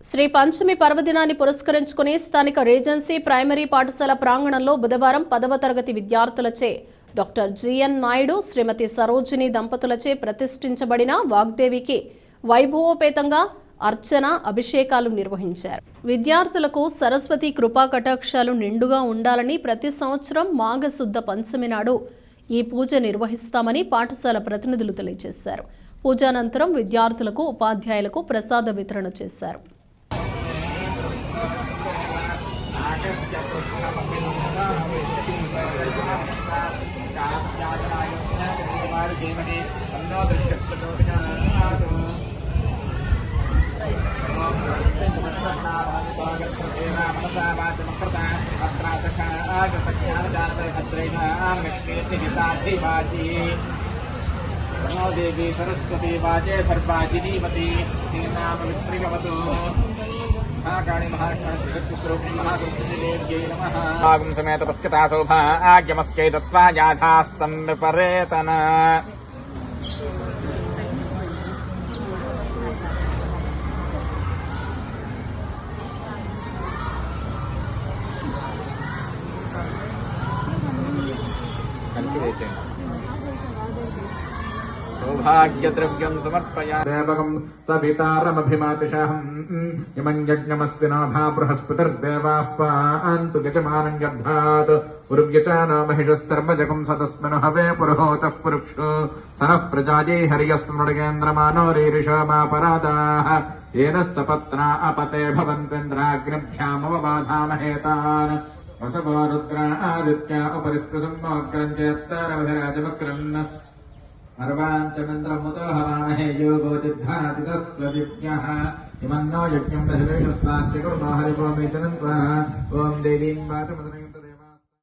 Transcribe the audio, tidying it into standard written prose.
శ్రీ పంచమి పర్వదినాన్ని పురస్కరించుకుని స్థానిక రీజెన్సీ ప్రైమరీ పాఠశాల ప్రాంగణంలో బుధవారం 10వ తరగతి విద్యార్థులచే డాక్టర్ జిఎన్ నాయుడు, శ్రీమతి సరోజిని దంపతులచే ప్రతిష్ఠించబడిన వాగ్దేవికి వైభవోపేతంగా అర్చన, అభిషేకాలు నిర్వహించారు. విద్యార్థులకు సరస్వతి కృపా కటాక్షాలు నిండుగా ఉండాలని ప్రతి సంవత్సరం మాఘశుద్ధ పంచమి నాడు ఈ పూజ నిర్వహిస్తామని పాఠశాల ప్రతినిధులు తెలియజేశారు. పూజానంతరం విద్యార్థులకు, ఉపాధ్యాయులకు ప్రసాద వితరణ చేశారు. देवी सरस्वती वाजे भर्वाजिनीमती नाम विप्रियवतु आगम समेत पस्कता शोभा आज्ञमस्यै दत्त्वा याथास्तं विपरेतन सौभाग्यद्रव्यं समर्पयामि देवकं सवितारमभिमातिशहम् इमं यज्ञमस्तिनोभा बृहस्पतिर्देवाः पान्तु यजमानं गर्धात् उर्व्यचानो महिषस्तर्मजकं सतस्मिन् हवे पुरोचः पुरुक्षो सनः प्रजायै हर्यस्मृगेन्द्रमानो रीरिषमापरादाः येन सपत्ना अपते भवन्त्वेन्द्राग्निभ्यामवबाधामहेतान् वसवो रुद्रा आदित्या उपरिस्पृशन्मोग्रं चेत्तारमधिराजवक्रन् अर्वाञ्चमन्द्रमुतो हवामहे योगोचिद्धाचितस्वदिव्यः इमन्नो यज्ञं दशवेषस्वास्य कुर्मो हरिवोमेतनं त्वा ॐ देवीं वाचमदनं